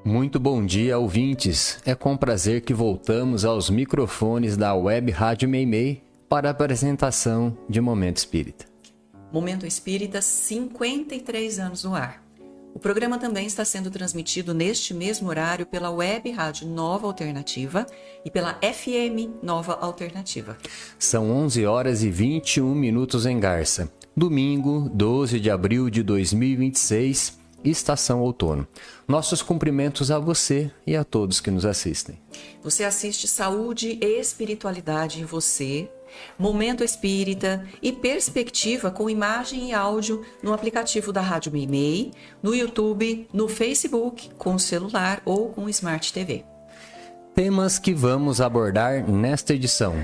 Muito bom dia, ouvintes. É com prazer que voltamos aos microfones da Web Rádio Meimei para a apresentação de Momento Espírita. Momento Espírita, 53 anos no ar. O programa também está sendo transmitido neste mesmo horário pela Web Rádio Nova Alternativa e pela FM Nova Alternativa. São 11 horas e 21 minutos em Garça. Domingo, 12 de abril de 2026, Estação Outono. Nossos cumprimentos a você e a todos que nos assistem. Você assiste Saúde e Espiritualidade em Você, Momento Espírita e Perspectiva com imagem e áudio no aplicativo da Rádio Meimei, no YouTube, no Facebook, com celular ou com Smart TV. Temas que vamos abordar nesta edição.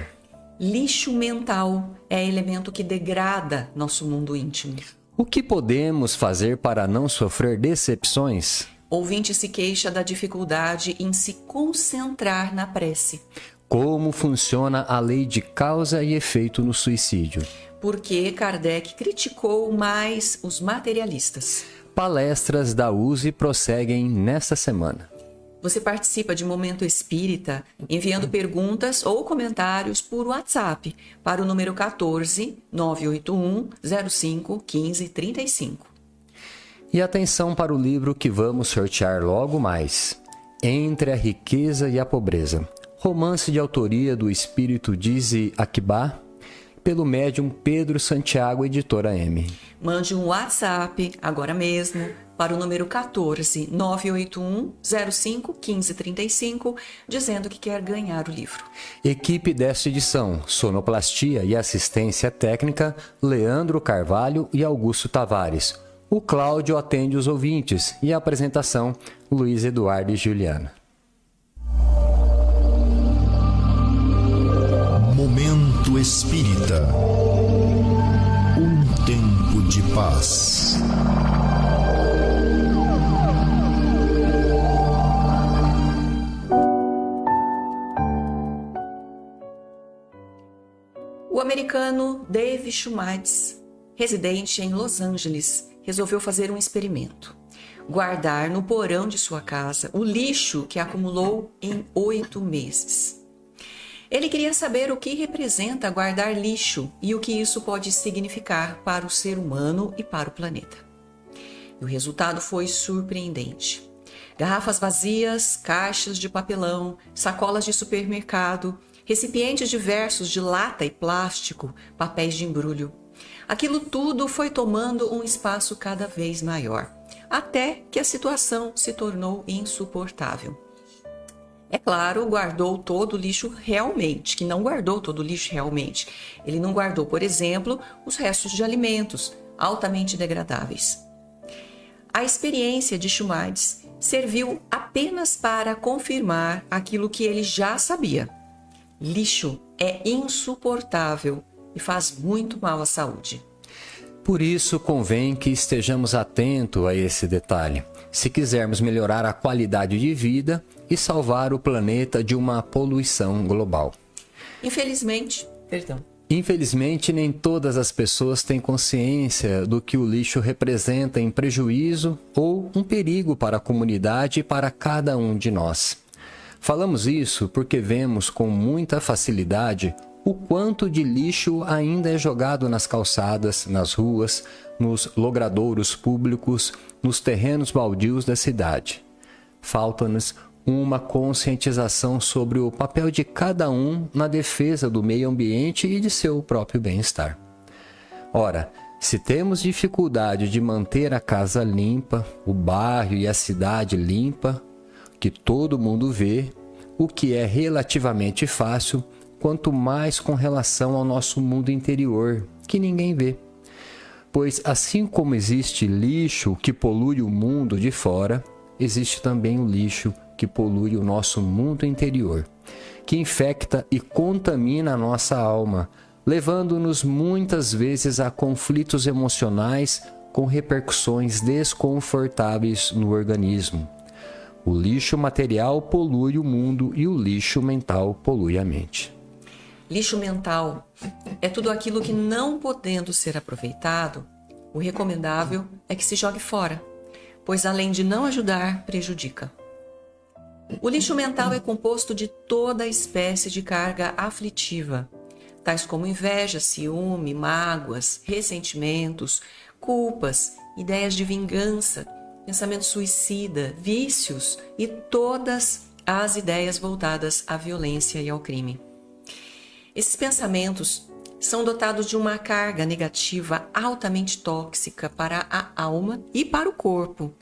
Lixo mental é elemento que degrada nosso mundo íntimo. O que podemos fazer para não sofrer decepções? Ouvinte se queixa da dificuldade em se concentrar na prece. Como funciona a lei de causa e efeito no suicídio? Por que Kardec criticou mais os materialistas? Palestras da USE prosseguem nesta semana. Você participa de Momento Espírita enviando perguntas ou comentários por WhatsApp para o número 14 981 05 15 35. E atenção para o livro que vamos sortear logo mais. Entre a Riqueza e a Pobreza. Romance de autoria do espírito Dize Akibá, pelo médium Pedro Santiago, editora M. Mande um WhatsApp agora mesmo para o número 14 981 05 15 35, dizendo que quer ganhar o livro. Equipe desta edição: sonoplastia e assistência técnica, Leandro Carvalho e Augusto Tavares. O Cláudio atende os ouvintes e a apresentação, Luiz Eduardo e Juliana. Momento Espírita. Um tempo de paz. O americano Dave Schumades, residente em Los Angeles, resolveu fazer um experimento. Guardar no porão de sua casa o lixo que acumulou em 8 meses. Ele queria saber o que representa guardar lixo e o que isso pode significar para o ser humano e para o planeta. E o resultado foi surpreendente. Garrafas vazias, caixas de papelão, sacolas de supermercado, recipientes diversos de lata e plástico, papéis de embrulho. Aquilo tudo foi tomando um espaço cada vez maior, até que a situação se tornou insuportável. É claro, guardou todo o lixo realmente, que não guardou todo o lixo realmente. Ele não guardou, por exemplo, os restos de alimentos altamente degradáveis. A experiência de Schumades serviu apenas para confirmar aquilo que ele já sabia. Lixo é insuportável e faz muito mal à saúde. Por isso, convém que estejamos atentos a esse detalhe, se quisermos melhorar a qualidade de vida e salvar o planeta de uma poluição global. Infelizmente, nem todas as pessoas têm consciência do que o lixo representa em prejuízo ou um perigo para a comunidade e para cada um de nós. Falamos isso porque vemos com muita facilidade o quanto de lixo ainda é jogado nas calçadas, nas ruas, nos logradouros públicos, nos terrenos baldios da cidade. Falta-nos uma conscientização sobre o papel de cada um na defesa do meio ambiente e de seu próprio bem-estar. Ora, se temos dificuldade de manter a casa limpa, o bairro e a cidade limpa, que todo mundo vê, o que é relativamente fácil, quanto mais com relação ao nosso mundo interior, que ninguém vê. Pois assim como existe lixo que polui o mundo de fora, existe também o lixo que polui o nosso mundo interior, que infecta e contamina a nossa alma, levando-nos muitas vezes a conflitos emocionais com repercussões desconfortáveis no organismo. O lixo material polui o mundo e o lixo mental polui a mente. Lixo mental é tudo aquilo que, não podendo ser aproveitado, o recomendável é que se jogue fora, pois além de não ajudar, prejudica. O lixo mental é composto de toda espécie de carga aflitiva, tais como inveja, ciúme, mágoas, ressentimentos, culpas, ideias de vingança, pensamento suicida, vícios e todas as ideias voltadas à violência e ao crime. Esses pensamentos são dotados de uma carga negativa altamente tóxica para a alma e para o corpo,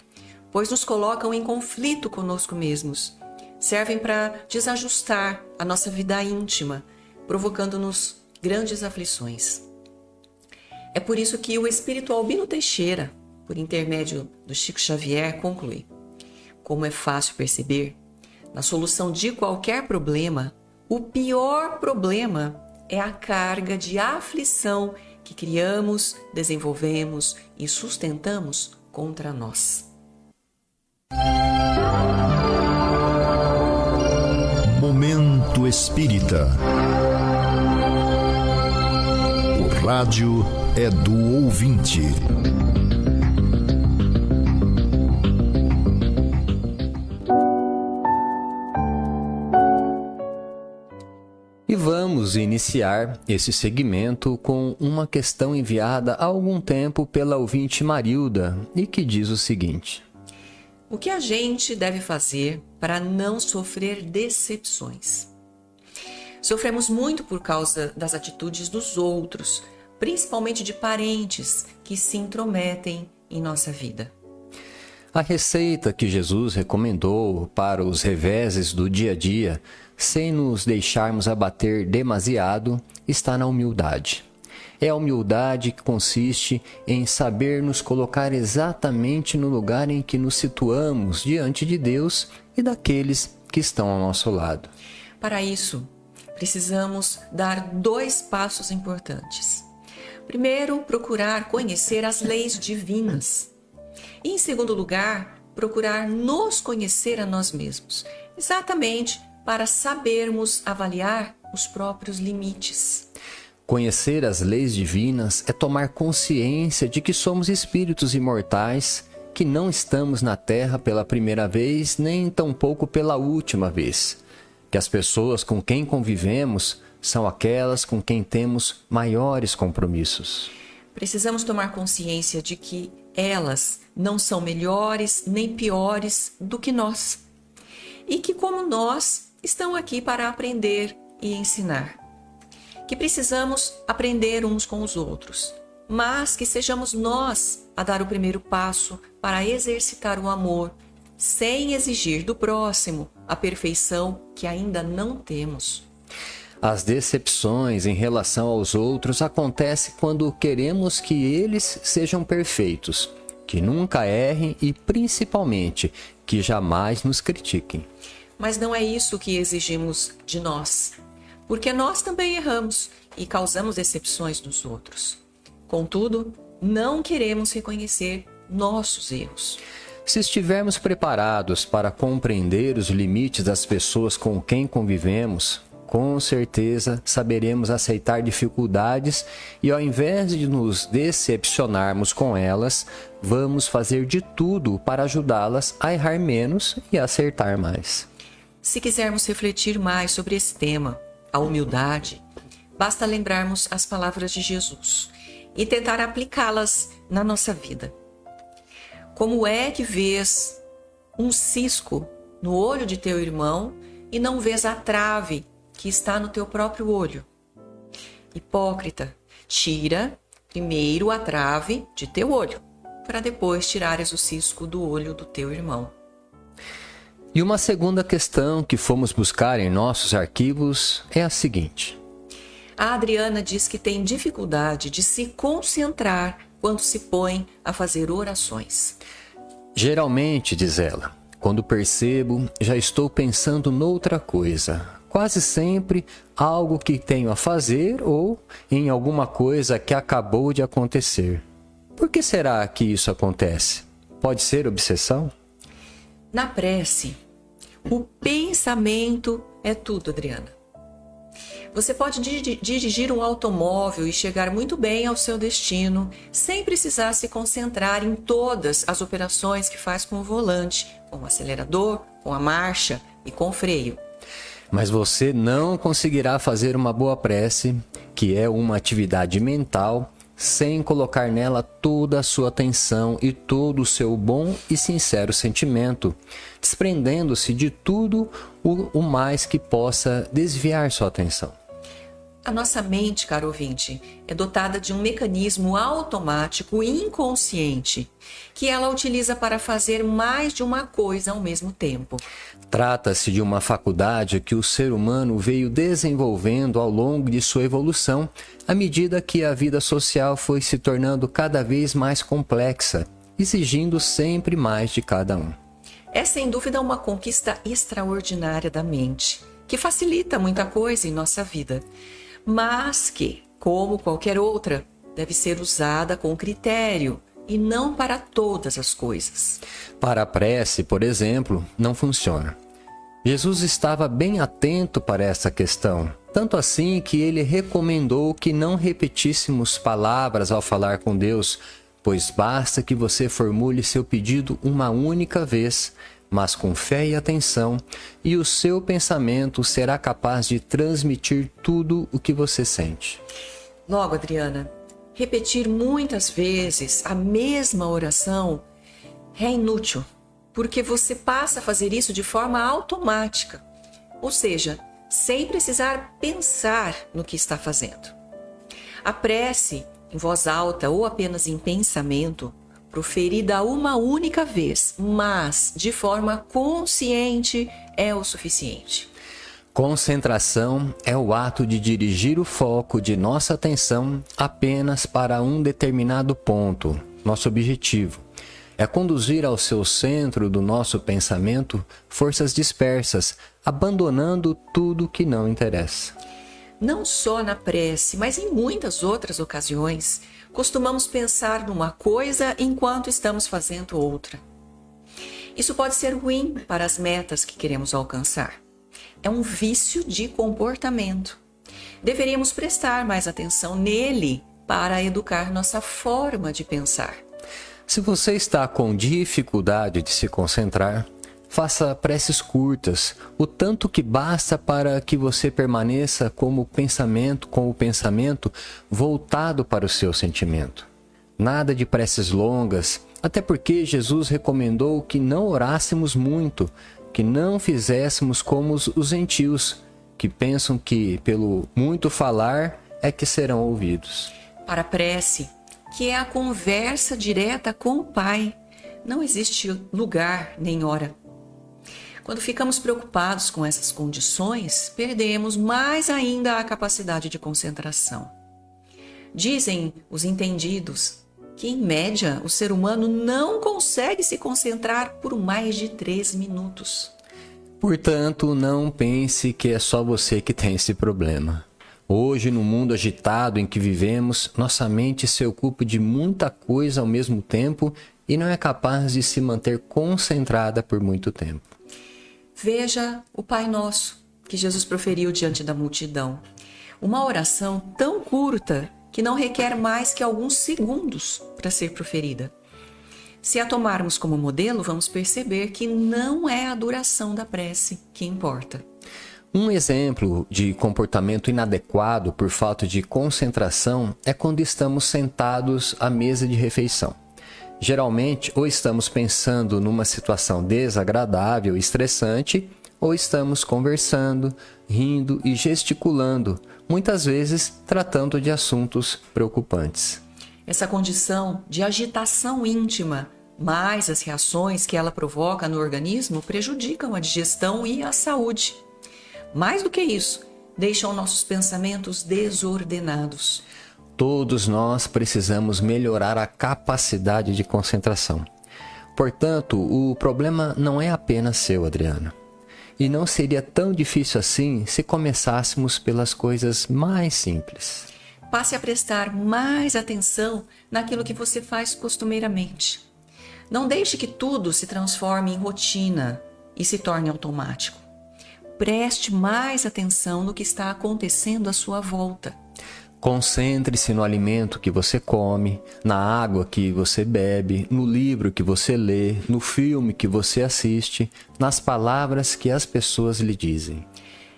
pois nos colocam em conflito conosco mesmos. Servem para desajustar a nossa vida íntima, provocando-nos grandes aflições. É por isso que o espírito Albino Teixeira, por intermédio do Chico Xavier, conclui: como é fácil perceber, na solução de qualquer problema, o pior problema é a carga de aflição que criamos, desenvolvemos e sustentamos contra nós. Momento Espírita. O rádio é do ouvinte. E vamos iniciar esse segmento com uma questão enviada há algum tempo pela ouvinte Marilda e que diz o seguinte: o que a gente deve fazer para não sofrer decepções? Sofremos muito por causa das atitudes dos outros, principalmente de parentes que se intrometem em nossa vida. A receita que Jesus recomendou para os reveses do dia a dia, sem nos deixarmos abater demasiado, está na humildade. É a humildade que consiste em saber nos colocar exatamente no lugar em que nos situamos diante de Deus e daqueles que estão ao nosso lado. Para isso, precisamos dar 2 passos importantes. Primeiro, procurar conhecer as leis divinas. E, em segundo lugar, procurar nos conhecer a nós mesmos, exatamente para sabermos avaliar os próprios limites. Conhecer as leis divinas é tomar consciência de que somos espíritos imortais, que não estamos na Terra pela primeira vez, nem tampouco pela última vez. Que as pessoas com quem convivemos são aquelas com quem temos maiores compromissos. Precisamos tomar consciência de que elas não são melhores nem piores do que nós. E que, como nós, estão aqui para aprender e ensinar. Que precisamos aprender uns com os outros, mas que sejamos nós a dar o primeiro passo para exercitar o amor, sem exigir do próximo a perfeição que ainda não temos. As decepções em relação aos outros acontecem quando queremos que eles sejam perfeitos, que nunca errem e, principalmente, que jamais nos critiquem. Mas não é isso que exigimos de nós, porque nós também erramos e causamos decepções nos outros. Contudo, não queremos reconhecer nossos erros. Se estivermos preparados para compreender os limites das pessoas com quem convivemos, com certeza saberemos aceitar dificuldades e, ao invés de nos decepcionarmos com elas, vamos fazer de tudo para ajudá-las a errar menos e a acertar mais. Se quisermos refletir mais sobre esse tema, a humildade, basta lembrarmos as palavras de Jesus e tentar aplicá-las na nossa vida. Como é que vês um cisco no olho de teu irmão e não vês a trave que está no teu próprio olho? Hipócrita, tira primeiro a trave de teu olho, para depois tirares o cisco do olho do teu irmão. E uma segunda questão que fomos buscar em nossos arquivos é a seguinte: a Adriana diz que tem dificuldade de se concentrar quando se põe a fazer orações. Geralmente, diz ela, quando percebo, já estou pensando noutra coisa. Quase sempre algo que tenho a fazer ou em alguma coisa que acabou de acontecer. Por que será que isso acontece? Pode ser obsessão? Na prece, o pensamento é tudo, Adriana. Você pode dirigir um automóvel e chegar muito bem ao seu destino, sem precisar se concentrar em todas as operações que faz com o volante, com o acelerador, com a marcha, e com freio. Mas você não conseguirá fazer uma boa prece, que é uma atividade mental, sem colocar nela toda a sua atenção e todo o seu bom e sincero sentimento, desprendendo-se de tudo o mais que possa desviar sua atenção. A nossa mente, caro ouvinte, é dotada de um mecanismo automático inconsciente que ela utiliza para fazer mais de uma coisa ao mesmo tempo. Trata-se de uma faculdade que o ser humano veio desenvolvendo ao longo de sua evolução, à medida que a vida social foi se tornando cada vez mais complexa, exigindo sempre mais de cada um. É sem dúvida uma conquista extraordinária da mente, que facilita muita coisa em nossa vida, mas que, como qualquer outra, deve ser usada com critério e não para todas as coisas. Para a prece, por exemplo, não funciona. Jesus estava bem atento para essa questão, tanto assim que ele recomendou que não repetíssemos palavras ao falar com Deus, pois basta que você formule seu pedido uma única vez, mas com fé e atenção, e o seu pensamento será capaz de transmitir tudo o que você sente. Logo, Adriana, repetir muitas vezes a mesma oração é inútil, porque você passa a fazer isso de forma automática, ou seja, sem precisar pensar no que está fazendo. A prece, em voz alta ou apenas em pensamento, proferida uma única vez, mas de forma consciente, é o suficiente. Concentração é o ato de dirigir o foco de nossa atenção apenas para um determinado ponto, nosso objetivo. É conduzir ao seu centro do nosso pensamento forças dispersas, abandonando tudo que não interessa. Não só na prece, mas em muitas outras ocasiões, costumamos pensar numa coisa enquanto estamos fazendo outra. Isso pode ser ruim para as metas que queremos alcançar. É um vício de comportamento. Deveríamos prestar mais atenção nele para educar nossa forma de pensar. Se você está com dificuldade de se concentrar, faça preces curtas, o tanto que basta para que você permaneça com o pensamento voltado para o seu sentimento. Nada de preces longas, até porque Jesus recomendou que não orássemos muito, que não fizéssemos como os gentios, que pensam que pelo muito falar é que serão ouvidos. Para a prece, que é a conversa direta com o Pai, não existe lugar nem hora. Quando ficamos preocupados com essas condições, perdemos mais ainda a capacidade de concentração. Dizem os entendidos que, em média, o ser humano não consegue se concentrar por mais de 3 minutos. Portanto, não pense que é só você que tem esse problema. Hoje, no mundo agitado em que vivemos, nossa mente se ocupa de muita coisa ao mesmo tempo e não é capaz de se manter concentrada por muito tempo. Veja o Pai Nosso, que Jesus proferiu diante da multidão. Uma oração tão curta que não requer mais que alguns segundos para ser proferida. Se a tomarmos como modelo, vamos perceber que não é a duração da prece que importa. Um exemplo de comportamento inadequado por falta de concentração é quando estamos sentados à mesa de refeição. Geralmente, ou estamos pensando numa situação desagradável e estressante, ou estamos conversando, rindo e gesticulando, muitas vezes tratando de assuntos preocupantes. Essa condição de agitação íntima, mais as reações que ela provoca no organismo, prejudicam a digestão e a saúde. Mais do que isso, deixam nossos pensamentos desordenados. Todos nós precisamos melhorar a capacidade de concentração. Portanto, o problema não é apenas seu, Adriana. E não seria tão difícil assim se começássemos pelas coisas mais simples. Passe a prestar mais atenção naquilo que você faz costumeiramente. Não deixe que tudo se transforme em rotina e se torne automático. Preste mais atenção no que está acontecendo à sua volta. Concentre-se no alimento que você come, na água que você bebe, no livro que você lê, no filme que você assiste, nas palavras que as pessoas lhe dizem.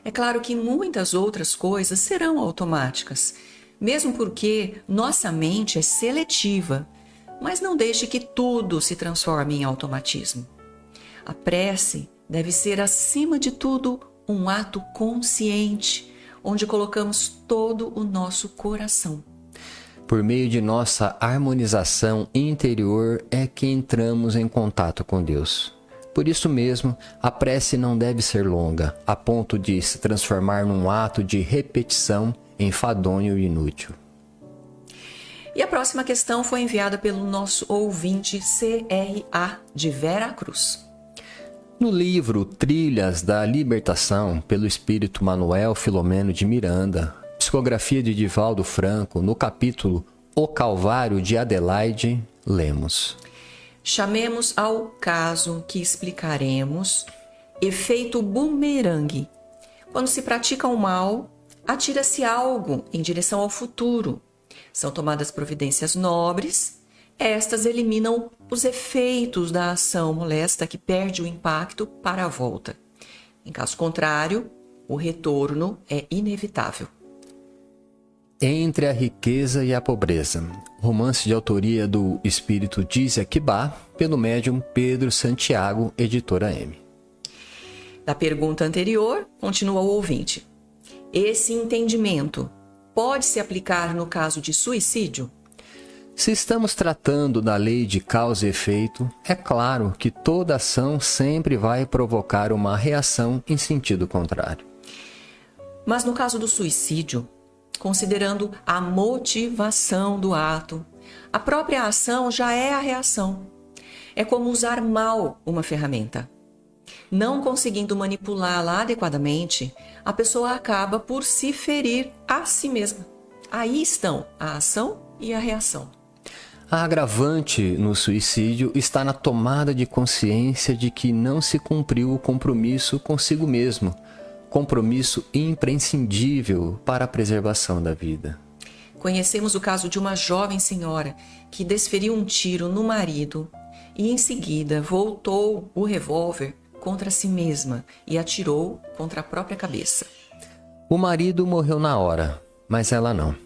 É claro que muitas outras coisas serão automáticas, mesmo porque nossa mente é seletiva, mas não deixe que tudo se transforme em automatismo. A prece deve ser, acima de tudo, um ato consciente, onde colocamos todo o nosso coração. Por meio de nossa harmonização interior é que entramos em contato com Deus. Por isso mesmo, a prece não deve ser longa, a ponto de se transformar num ato de repetição enfadonho e inútil. E a próxima questão foi enviada pelo nosso ouvinte CRA de Vera Cruz. No livro Trilhas da Libertação, pelo espírito Manuel Filomeno de Miranda, psicografia de Divaldo Franco, no capítulo O Calvário de Adelaide, lemos: Chamemos ao caso que explicaremos efeito bumerangue. Quando se pratica o mal, atira-se algo em direção ao futuro. São tomadas providências nobres. Estas eliminam os efeitos da ação molesta que perde o impacto para a volta. Em caso contrário, o retorno é inevitável. Entre a riqueza e a pobreza. Romance de autoria do espírito Dizia Quibá, pelo médium Pedro Santiago, editora M. Da pergunta anterior, continua o ouvinte. Esse entendimento pode se aplicar no caso de suicídio? Se estamos tratando da lei de causa e efeito, é claro que toda ação sempre vai provocar uma reação em sentido contrário. Mas no caso do suicídio, considerando a motivação do ato, a própria ação já é a reação. É como usar mal uma ferramenta. Não conseguindo manipulá-la adequadamente, a pessoa acaba por se ferir a si mesma. Aí estão a ação e a reação. A agravante no suicídio está na tomada de consciência de que não se cumpriu o compromisso consigo mesmo, compromisso imprescindível para a preservação da vida. Conhecemos o caso de uma jovem senhora que desferiu um tiro no marido e em seguida voltou o revólver contra si mesma e atirou contra a própria cabeça. O marido morreu na hora, mas ela não.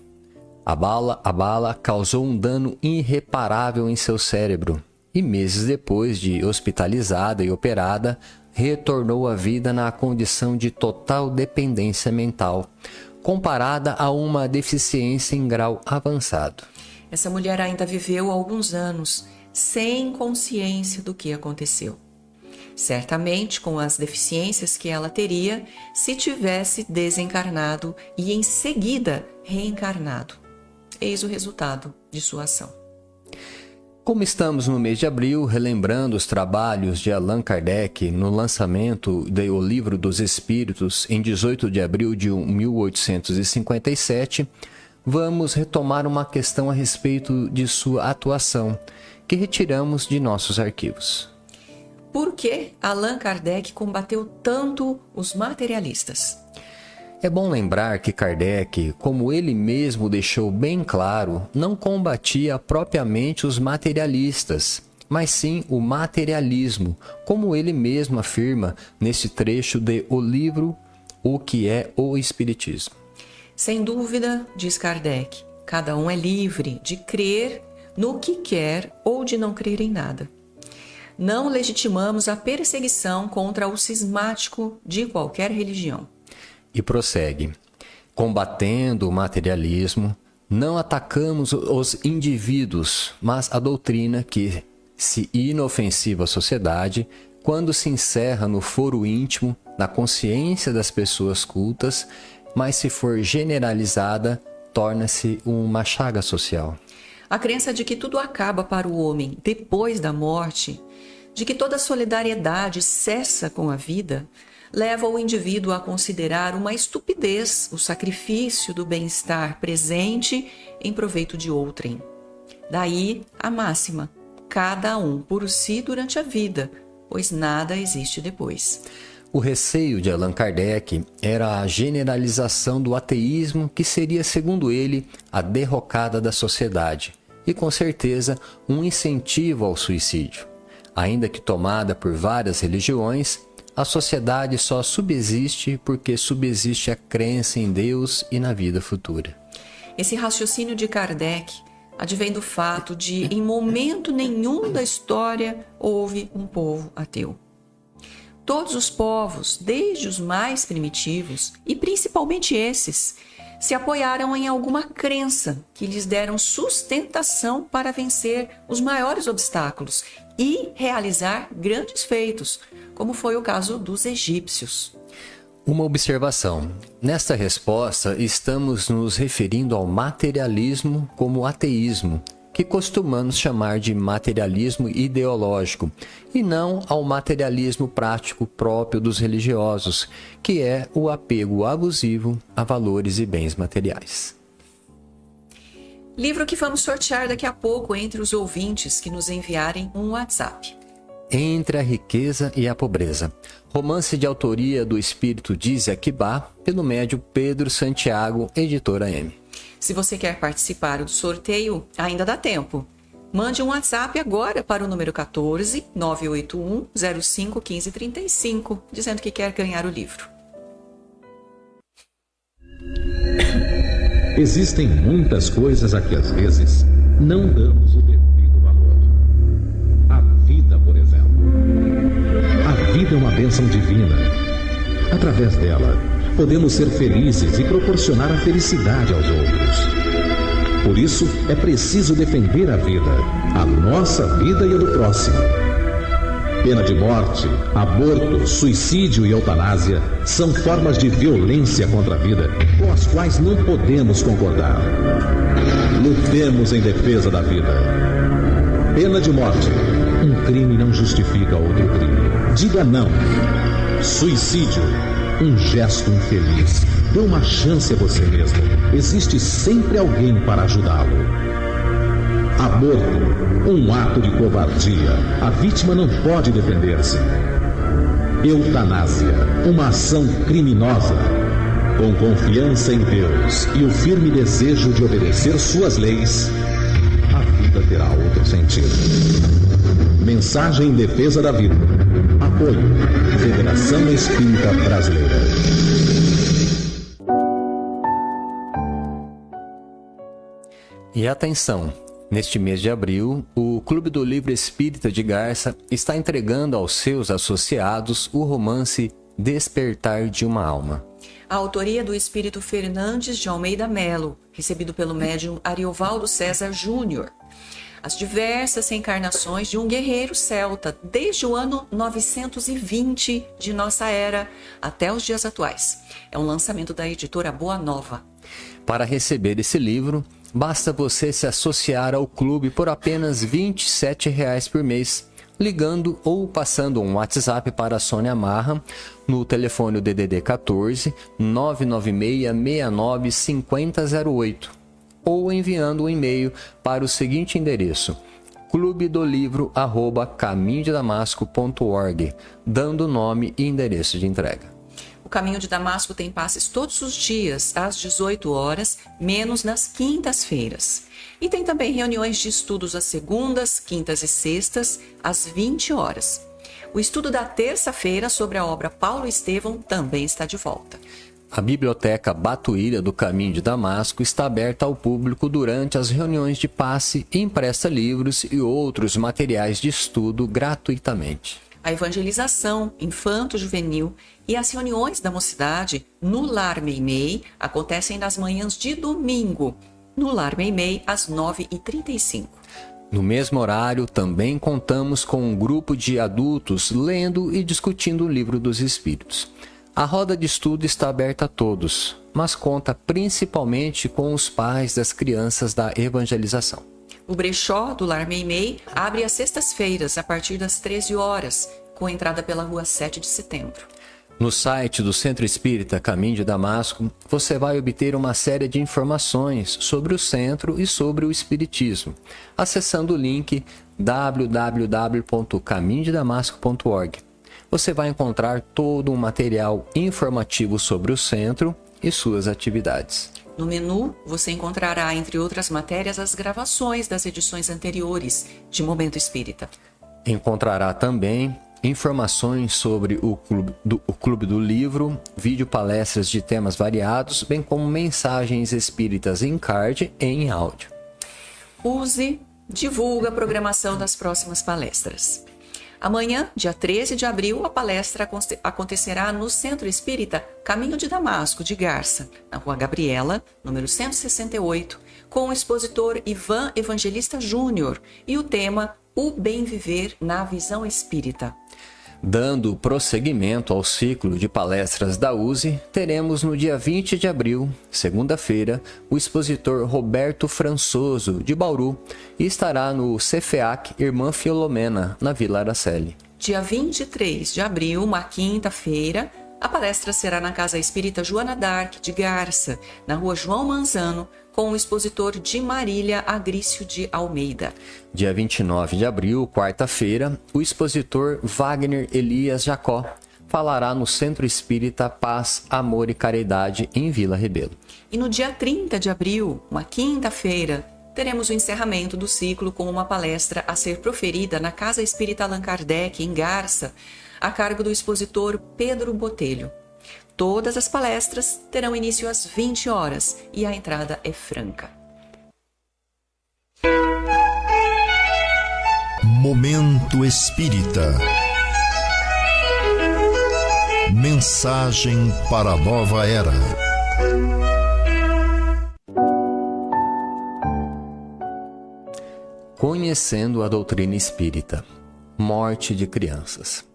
A bala causou um dano irreparável em seu cérebro e meses depois de hospitalizada e operada, retornou à vida na condição de total dependência mental, comparada a uma deficiência em grau avançado. Essa mulher ainda viveu alguns anos sem consciência do que aconteceu. Certamente com as deficiências que ela teria se tivesse desencarnado e em seguida reencarnado. Eis o resultado de sua ação. Como estamos no mês de abril, relembrando os trabalhos de Allan Kardec no lançamento do Livro dos Espíritos em 18 de abril de 1857, vamos retomar uma questão a respeito de sua atuação, que retiramos de nossos arquivos. Por que Allan Kardec combateu tanto os materialistas? É bom lembrar que Kardec, como ele mesmo deixou bem claro, não combatia propriamente os materialistas, mas sim o materialismo, como ele mesmo afirma nesse trecho de O Livro O que é o Espiritismo. Sem dúvida, diz Kardec, cada um é livre de crer no que quer ou de não crer em nada. Não legitimamos a perseguição contra o cismático de qualquer religião. E prossegue: combatendo o materialismo, não atacamos os indivíduos, mas a doutrina que, se inofensiva à sociedade, quando se encerra no foro íntimo, na consciência das pessoas cultas, mas se for generalizada, torna-se uma chaga social. A crença de que tudo acaba para o homem depois da morte, de que toda solidariedade cessa com a vida, leva o indivíduo a considerar uma estupidez o sacrifício do bem-estar presente em proveito de outrem. Daí a máxima, cada um por si durante a vida, pois nada existe depois. O receio de Allan Kardec era a generalização do ateísmo, que seria, segundo ele, a derrocada da sociedade e, com certeza, um incentivo ao suicídio. Ainda que tomada por várias religiões, a sociedade só subsiste porque subsiste a crença em Deus e na vida futura. Esse raciocínio de Kardec advém do fato de, em momento nenhum da história, houve um povo ateu. Todos os povos, desde os mais primitivos, e principalmente esses, se apoiaram em alguma crença que lhes deram sustentação para vencer os maiores obstáculos e realizar grandes feitos, como foi o caso dos egípcios. Uma observação. Nesta resposta, estamos nos referindo ao materialismo como ateísmo, que costumamos chamar de materialismo ideológico, e não ao materialismo prático próprio dos religiosos, que é o apego abusivo a valores e bens materiais. Livro que vamos sortear daqui a pouco entre os ouvintes que nos enviarem um WhatsApp. Entre a Riqueza e a Pobreza. Romance de autoria do espírito Dizzy Akibá, pelo médium Pedro Santiago, editora M. Se você quer participar do sorteio, ainda dá tempo. Mande um WhatsApp agora para o número 14 981 05 15 35, dizendo que quer ganhar o livro. Existem muitas coisas a que às vezes não damos o devido valor. A vida, por exemplo. A vida é uma bênção divina. Através dela, podemos ser felizes e proporcionar a felicidade aos outros. Por isso, é preciso defender a vida, a nossa vida e a do próximo. Pena de morte, aborto, suicídio e eutanásia são formas de violência contra a vida com as quais não podemos concordar. Lutemos em defesa da vida. Pena de morte. Um crime não justifica outro crime. Diga não. Suicídio. Um gesto infeliz. Dê uma chance a você mesmo. Existe sempre alguém para ajudá-lo. Aborto. Um ato de covardia. A vítima não pode defender-se. Eutanásia. Uma ação criminosa. Com confiança em Deus e o firme desejo de obedecer suas leis, a vida terá outro sentido. Mensagem em defesa da vida. Apoio. Federação Espírita Brasileira. E atenção! Neste mês de abril, o Clube do Livro Espírita de Garça está entregando aos seus associados o romance Despertar de uma Alma. A autoria do espírito Fernandes de Almeida Melo, recebido pelo médium Ariovaldo César Júnior. As diversas reencarnações de um guerreiro celta, desde o ano 920 de nossa era até os dias atuais. É um lançamento da editora Boa Nova. Para receber esse livro, basta você se associar ao clube por apenas R$ 27,00 por mês, ligando ou passando um WhatsApp para a Sônia Marra no telefone DDD 14 996 69 5008 ou enviando um e-mail para o seguinte endereço: clubedolivro@caminhodedamasco.org, dando nome e endereço de entrega. O Caminho de Damasco tem passes todos os dias, às 18 horas, menos nas quintas-feiras. E tem também reuniões de estudos às segundas, quintas e sextas, às 20 horas. O estudo da terça-feira sobre a obra Paulo Estevão também está de volta. A Biblioteca Batuíra do Caminho de Damasco está aberta ao público durante as reuniões de passe e empresta livros e outros materiais de estudo gratuitamente. A evangelização infanto-juvenil e as reuniões da mocidade no Lar Meimei acontecem nas manhãs de domingo, no Lar Meimei, às 9h35. No mesmo horário, também contamos com um grupo de adultos lendo e discutindo o Livro dos Espíritos. A roda de estudo está aberta a todos, mas conta principalmente com os pais das crianças da evangelização. O brechó do Lar Meimei abre às sextas-feiras, a partir das 13 horas, com entrada pela rua 7 de setembro. No site do Centro Espírita Caminho de Damasco, você vai obter uma série de informações sobre o centro e sobre o espiritismo, acessando o link www.caminhodedamasco.org. você vai encontrar todo um material informativo sobre o centro e suas atividades. No menu, você encontrará, entre outras matérias, as gravações das edições anteriores de Momento Espírita. Encontrará também informações sobre o Clube do Livro, vídeo palestras de temas variados, bem como mensagens espíritas em card e em áudio. Divulga a programação das próximas palestras. Amanhã, dia 13 de abril, a palestra acontecerá no Centro Espírita Caminho de Damasco, de Garça, na Rua Gabriela, número 168, com o expositor Ivan Evangelista Júnior e o tema O Bem Viver na Visão Espírita. Dando prosseguimento ao ciclo de palestras da USE, teremos no dia 20 de abril, segunda-feira, o expositor Roberto Françoso, de Bauru, e estará no CFEAC Irmã Filomena, na Vila Araceli. Dia 23 de abril, uma quinta-feira, a palestra será na Casa Espírita Joana d'Arc, de Garça, na Rua João Manzano, com o expositor de Marília Agrício de Almeida. Dia 29 de abril, quarta-feira, o expositor Wagner Elias Jacó falará no Centro Espírita Paz, Amor e Caridade, em Vila Rebelo. E no dia 30 de abril, uma quinta-feira, teremos o encerramento do ciclo com uma palestra a ser proferida na Casa Espírita Allan Kardec, em Garça, a cargo do expositor Pedro Botelho. Todas as palestras terão início às 20 horas e a entrada é franca. Momento Espírita. Mensagem para a nova era. Conhecendo a doutrina espírita. Morte de crianças.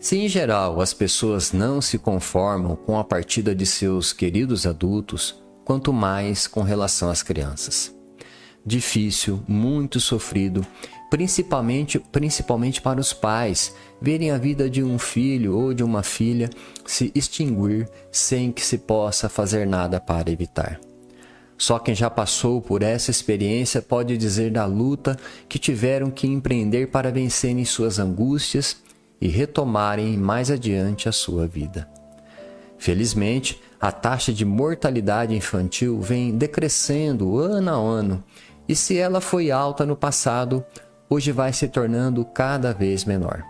Se em geral as pessoas não se conformam com a partida de seus queridos adultos, quanto mais com relação às crianças. Difícil, muito sofrido, principalmente para os pais, verem a vida de um filho ou de uma filha se extinguir sem que se possa fazer nada para evitar. Só quem já passou por essa experiência pode dizer da luta que tiveram que empreender para vencerem suas angústias e retomarem mais adiante a sua vida. Felizmente, a taxa de mortalidade infantil vem decrescendo ano a ano, e se ela foi alta no passado, hoje vai se tornando cada vez menor.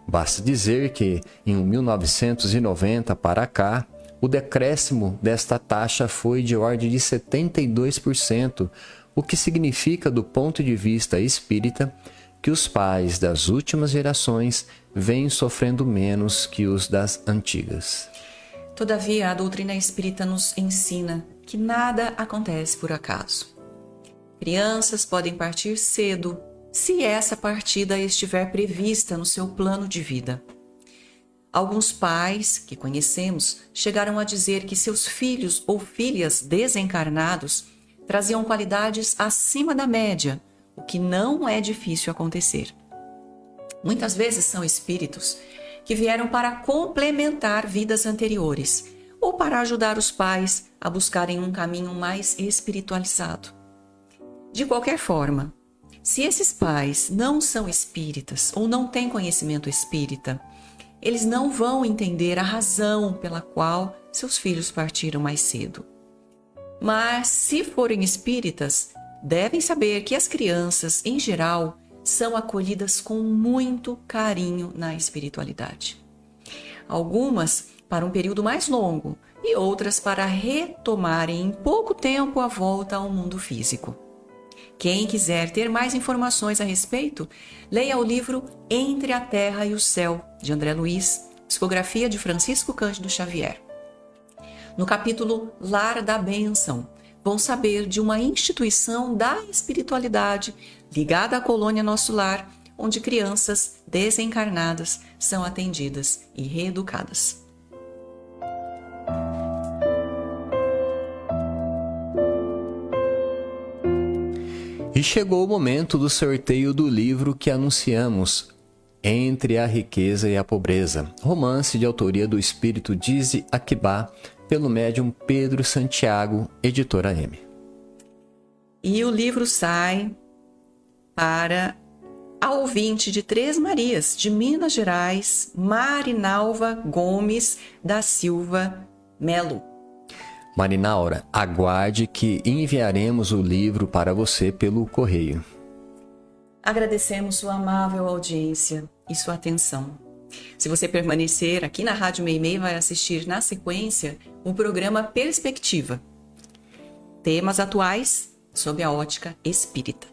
Basta dizer que, em 1990 para cá, o decréscimo desta taxa foi de ordem de 72%, o que significa, do ponto de vista espírita, que os pais das últimas gerações vêm sofrendo menos que os das antigas. Todavia, a doutrina espírita nos ensina que nada acontece por acaso. Crianças podem partir cedo, se essa partida estiver prevista no seu plano de vida. Alguns pais que conhecemos chegaram a dizer que seus filhos ou filhas desencarnados traziam qualidades acima da média, o que não é difícil acontecer. Muitas vezes são espíritos que vieram para complementar vidas anteriores ou para ajudar os pais a buscarem um caminho mais espiritualizado. De qualquer forma, se esses pais não são espíritas ou não têm conhecimento espírita, eles não vão entender a razão pela qual seus filhos partiram mais cedo. Mas, se forem espíritas, devem saber que as crianças, em geral, são acolhidas com muito carinho na espiritualidade. Algumas para um período mais longo e outras para retomarem em pouco tempo a volta ao mundo físico. Quem quiser ter mais informações a respeito, leia o livro Entre a Terra e o Céu, de André Luiz, psicografia de Francisco Cândido Xavier. No capítulo Lar da Bênção, vão saber de uma instituição da espiritualidade ligada à colônia Nosso Lar, onde crianças desencarnadas são atendidas e reeducadas. E chegou o momento do sorteio do livro que anunciamos, Entre a Riqueza e a Pobreza, romance de autoria do espírito Dize Akibá, pelo médium Pedro Santiago, editora M. E o livro sai para A ouvinte de Três Marias, de Minas Gerais, Marinalva Gomes da Silva Melo. Marinaura, aguarde que enviaremos o livro para você pelo correio. Agradecemos sua amável audiência e sua atenção. Se você permanecer aqui na Rádio Meimei, vai assistir na sequência o programa Perspectiva. Temas atuais sob a ótica espírita.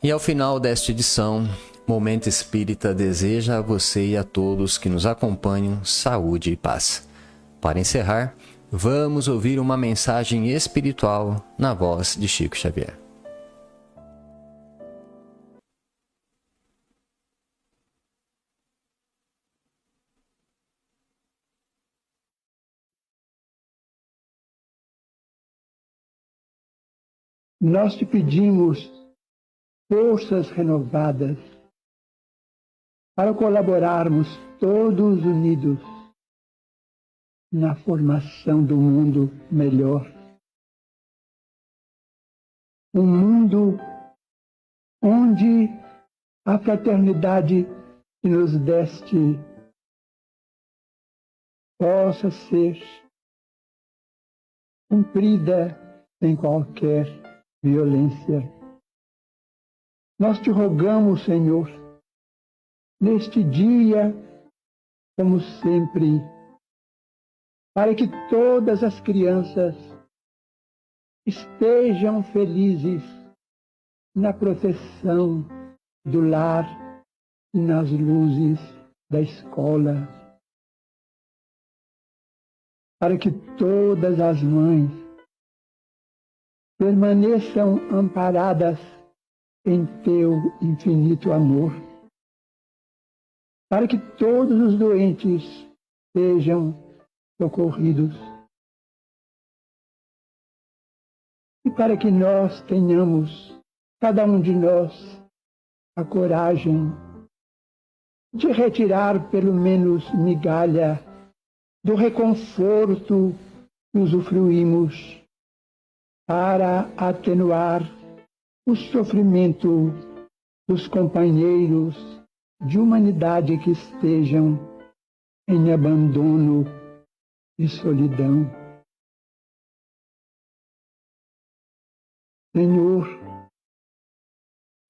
E ao final desta edição, Momento Espírita deseja a você e a todos que nos acompanham saúde e paz. Para encerrar, vamos ouvir uma mensagem espiritual na voz de Chico Xavier. Nós te pedimos forças renovadas para colaborarmos todos unidos na formação do mundo melhor. Um mundo onde a fraternidade que nos deste possa ser cumprida sem qualquer violência. Nós te rogamos, Senhor, neste dia, como sempre, para que todas as crianças estejam felizes na proteção do lar e nas luzes da escola, para que todas as mães permaneçam amparadas em teu infinito amor, para que todos os doentes sejam socorridos e para que nós tenhamos, cada um de nós, a coragem de retirar pelo menos migalha do reconforto que usufruímos para atenuar o sofrimento dos companheiros de humanidade que estejam em abandono e solidão. Senhor,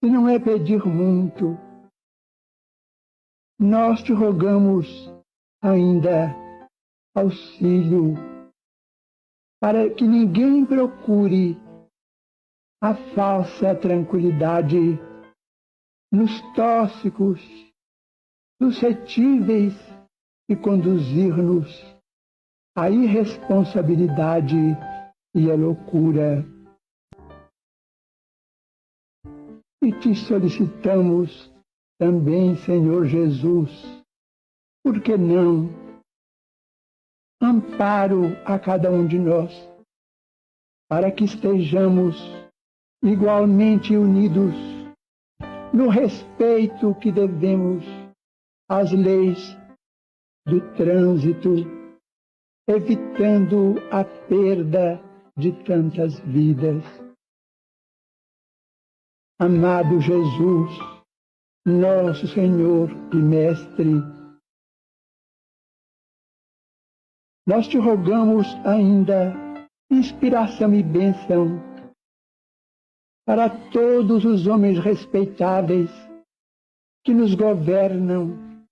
se não é pedir muito, nós te rogamos ainda auxílio para que ninguém procure a falsa tranquilidade nos tóxicos, suscetíveis de conduzir-nos à irresponsabilidade e à loucura. E te solicitamos também, Senhor Jesus, por que não, amparo a cada um de nós, para que estejamos igualmente unidos no respeito que devemos às leis do trânsito, evitando a perda de tantas vidas. Amado Jesus, nosso Senhor e Mestre, nós te rogamos ainda inspiração e bênção para todos os homens respeitáveis que nos governam,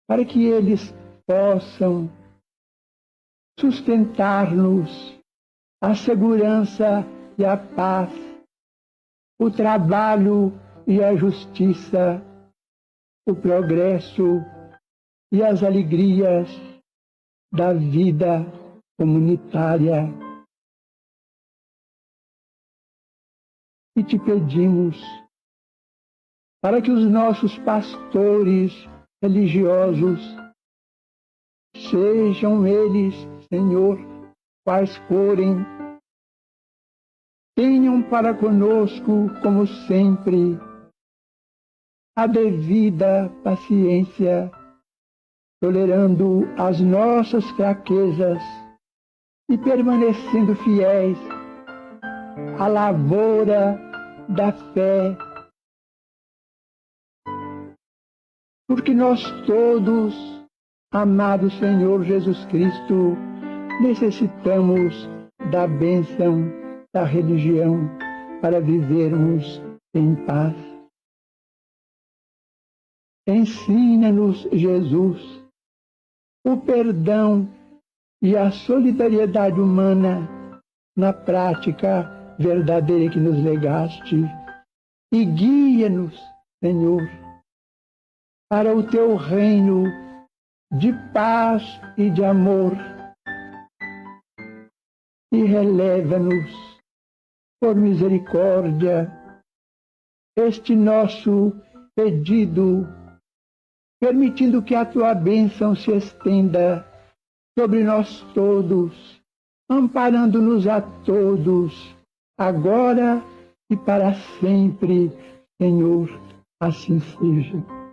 para que eles possam sustentar-nos a segurança e a paz, o trabalho e a justiça, o progresso e as alegrias da vida comunitária. E te pedimos para que os nossos pastores religiosos, sejam eles, Senhor, quais forem, tenham para conosco, como sempre, a devida paciência, tolerando as nossas fraquezas e permanecendo fiéis à lavoura da fé porque nós todos, amado Senhor Jesus Cristo, necessitamos da bênção da religião para vivermos em paz. Ensina-nos, Jesus, o perdão e a solidariedade humana na prática verdadeira que nos legaste, e guia-nos, Senhor, para o teu reino de paz e de amor, e releva-nos, por misericórdia, este nosso pedido, permitindo que a tua bênção se estenda sobre nós todos, amparando-nos a todos, agora e para sempre, Senhor, assim seja.